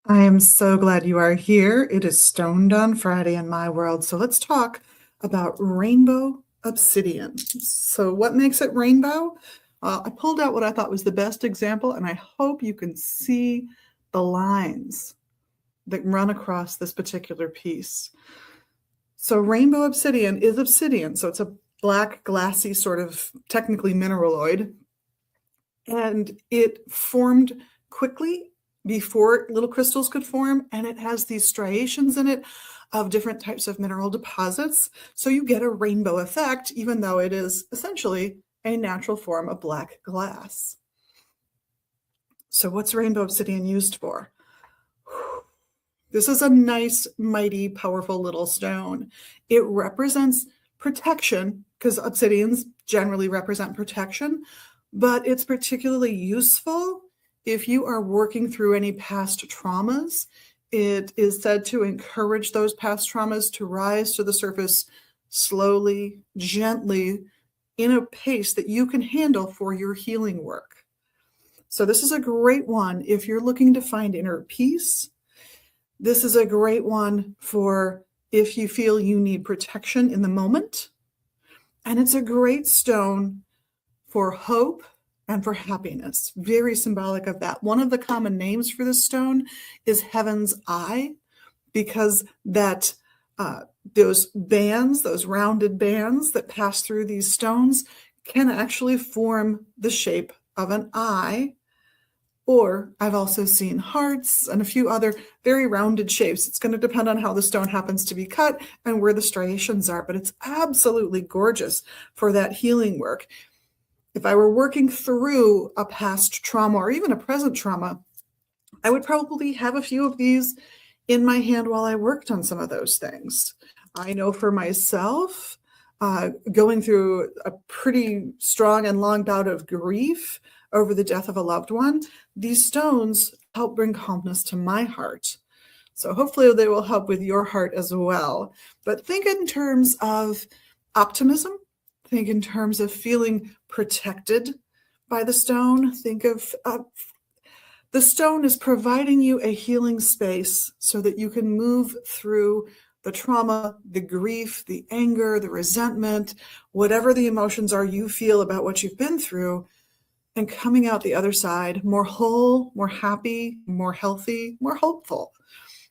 I am so glad you are here. It is Stoned on Friday in my world. So let's talk about rainbow obsidian. So, what makes it rainbow? I pulled out what I thought was the best example, and I hope you can see the lines that run across this particular piece. So, rainbow obsidian is obsidian. So, it's a black, glassy, sort of technically mineraloid, and it formed quickly before little crystals could form, and it has these striations in it of different types of mineral deposits. So you get a rainbow effect, even though it is essentially a natural form of black glass. So what's rainbow obsidian used for? This is a nice, mighty, powerful little stone. It represents protection because obsidians generally represent protection, but it's particularly useful if you are working through any past traumas. It is said to encourage those past traumas to rise to the surface slowly, gently, in a pace that you can handle for your healing work. So, this is a great one if you're looking to find inner peace. This is a great one for if you feel you need protection in the moment. And it's a great stone for hope and for happiness. Very symbolic of that. One of the common names for this stone is Heaven's Eye, because that those bands, those rounded bands that pass through these stones can actually form the shape of an eye. Or I've also seen hearts and a few other very rounded shapes. It's going to depend on how the stone happens to be cut and where the striations are, but it's absolutely gorgeous for that healing work. If I were working through a past trauma or even a present trauma, I would probably have a few of these in my hand while I worked on some of those things. I know for myself, going through a pretty strong and long bout of grief over the death of a loved one, these stones help bring calmness to my heart. So hopefully they will help with your heart as well. But think in terms of optimism. Think in terms of feeling protected by the stone. Think of the stone is providing you a healing space so that you can move through the trauma, the grief, the anger, the resentment, whatever the emotions are you feel about what you've been through, and coming out the other side more whole, more happy, more healthy, more hopeful.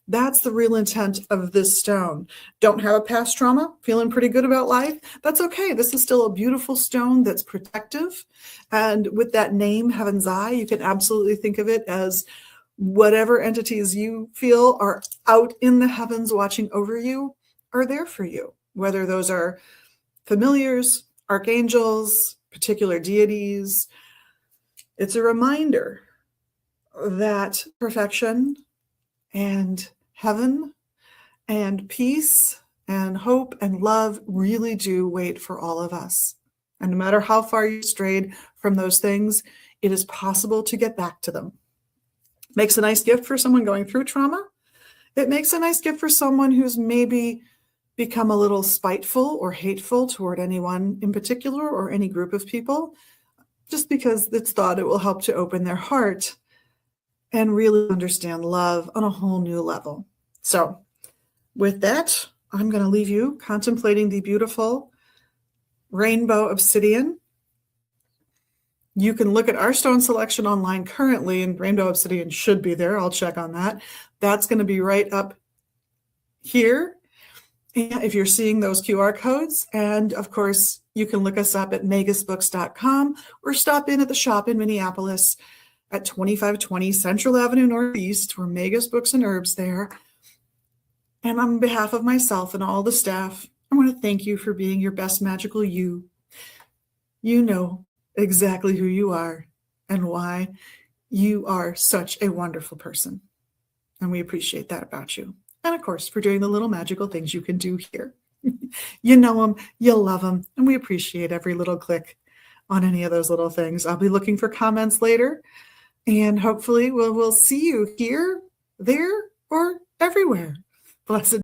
That's the real intent of this stone. Don't have a past trauma, feeling pretty good about life? That's okay. This is still a beautiful stone that's protective. And with that name, Heaven's Eye, you can absolutely think of it as whatever entities you feel are out in the heavens watching over you are there for you, whether those are familiars, archangels, particular deities. It's a reminder that perfection and heaven and peace and hope and love really do wait for all of us. And no matter how far you strayed from those things, it is possible to get back to them. Makes a nice gift for someone going through trauma. It makes a nice gift for someone who's maybe become a little spiteful or hateful toward anyone in particular or any group of people, just because it's thought it will help to open their heart and really understand love on a whole new level. So with that, I'm going to leave you contemplating the beautiful rainbow obsidian. You can look at our stone selection online currently, and rainbow obsidian should be there. I'll check on that. That's going to be right up here. And if you're seeing those QR codes, and of course, you can look us up at magusbooks.com or stop in at the shop in Minneapolis at 2520 Central Avenue Northeast. We're Magus Books and Herbs there. And on behalf of myself and all the staff, I want to thank you for being your best magical you. You know exactly who you are and why you are such a wonderful person. And we appreciate that about you. And of course, for doing the little magical things you can do here. You know them, you love them, and we appreciate every little click on any of those little things. I'll be looking for comments later, and hopefully we'll see you here, there, or everywhere. Blessed